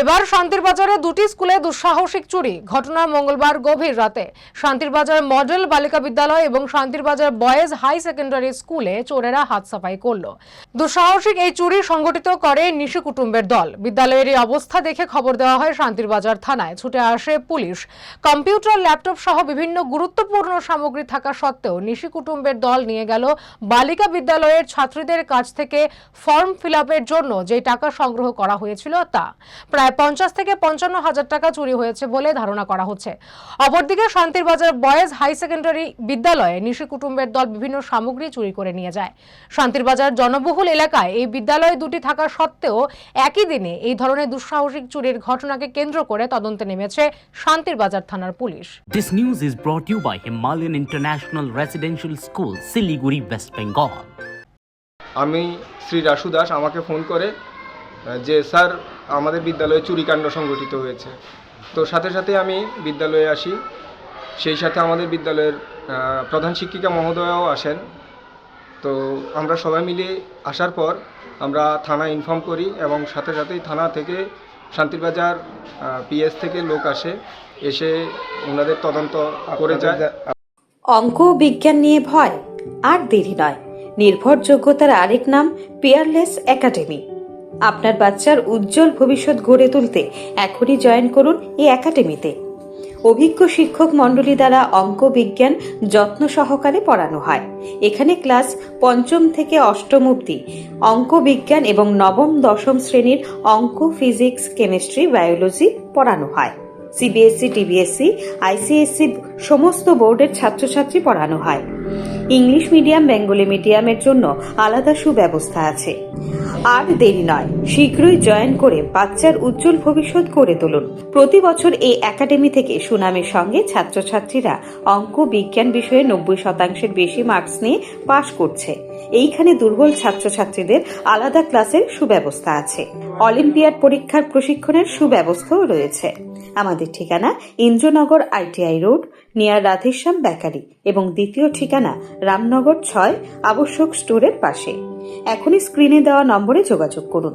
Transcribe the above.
এবার শান্তির বাজারে দুটি স্কুলে দুঃসাহসিক চুরি। ঘটনা মঙ্গলবার গভীর রাতে শান্তির বাজার মডেল বালিকা বিদ্যালয় এবং শান্তির বাজার বয়েজ হাই সেকেন্ডারি স্কুলে চোরেরা হাত সাফাই করলো। দুঃসাহসিক এই চুরি সংগঠিত করে নিশু কুটুম্বের দল। বিদ্যালয়ের এই অবস্থা দেখে খবর দেওয়া হয় শান্তির বাজার থানায়। ছুটে আসে পুলিশ। কম্পিউটার, ল্যাপটপ সহ বিভিন্ন গুরুত্বপূর্ণ সামগ্রী থাকা সত্ত্বেও নিশু কুটুম্বের দল নিয়ে গেল বালিকা বিদ্যালয়ের ছাত্রীদের কাছ থেকে ফর্ম ফিল আপের জন্য যে টাকা সংগ্রহ করা হয়েছিল তা প্রায় 50 থেকে 55 হাজার টাকা চুরি হয়েছে বলে ধারণা করা হচ্ছে। অপরদিকে শান্তির বাজার বয়েজ হাই সেকেন্ডারি বিদ্যালয়ে নিশু কুটুম্বের দল বিভিন্ন সামগ্রী চুরি করে নিয়ে যায়। শান্তির বাজার জনবহুল এলাকায় এই বিদ্যালয় দুটি থাকা সত্ত্বেও একই দিনে এই ধরনের দুঃসাহসিক চুরির ঘটনাকে কেন্দ্র করে তদন্তে নেমেছে শান্তির বাজার থানার police. This news is brought to you by Himalayan International Residential School, Siliguri, West Bengal. আমি শ্রী রাসু দাস আমাকে ফোন করে যে স্যার আমাদের বিদ্যালয়ে চুরিকাণ্ড সংঘটিত হয়েছে। তো সাথে সাথে আমি বিদ্যালয়ে আসি। সেই সাথে আমাদের বিদ্যালয়ের প্রধান শিক্ষিকা মহোদয়াও আসেন। তো আমরা সবাই মিলে আসার পর আমরা থানা ইনফর্ম করি এবং সাথে সাথেই থানা থেকে শান্তির বাজার পিএস থেকে লোক এসে ওনাদের তদন্ত করে যায়। অঙ্ক ও বিজ্ঞান নিয়ে ভয় আর দেরি নয়। নির্ভরযোগ্যতার আরেক নাম পিয়ারলেস একাডেমি। আপনার বাচ্চার উজ্জ্বল ভবিষ্যৎ গড়ে তুলতে এখনই জয়েন করুন এই একাডেমিতে। অভিজ্ঞ শিক্ষক মণ্ডলী দ্বারা অঙ্ক বিজ্ঞান যত্ন সহকারে পড়ানো হয়। এখানে ক্লাস 5ম থেকে 8ম অবধি অঙ্ক বিজ্ঞান এবং 9ম 10ম শ্রেণীর অঙ্ক, ফিজিক্স, কেমিস্ট্রি, বায়োলজি পড়ানো হয়। সিবিএসসি, টিবিএসসি, আইসিএসসি সমস্ত বোর্ডের ছাত্রছাত্রী পড়ানো হয়। ইংলিশ মিডিয়াম, বেঙ্গলি মিডিয়ামের জন্য আলাদা সুব্যবস্থা আছে। আর দেরি নয়, শীঘ্রই জয়েন করে বাচ্চার উজ্জ্বল ভবিষ্যৎ গড়ে তুলুন। প্রতি বছর এই একাডেমি থেকে সুনামের সঙ্গে ছাত্রছাত্রীরা অঙ্ক বিজ্ঞান বিষয়ে 90% বেশি মার্কস নিয়ে পাশ করছে। এইখানে দুর্বল ছাত্রছাত্রীদের আলাদা ক্লাসের সুব্যবস্থা আছে। অলিম্পিয়াড পরীক্ষার প্রশিক্ষণের সুব্যবস্থাও রয়েছে। আমাদের ঠিকানা Indranagar ITI road, near Radheshyam bakery এবং দ্বিতীয় ঠিকানা রামনগর 6 আবশ্যক স্টোরের পাশে। এখনই স্ক্রিনে দেওয়া নম্বরে যোগাযোগ করুন।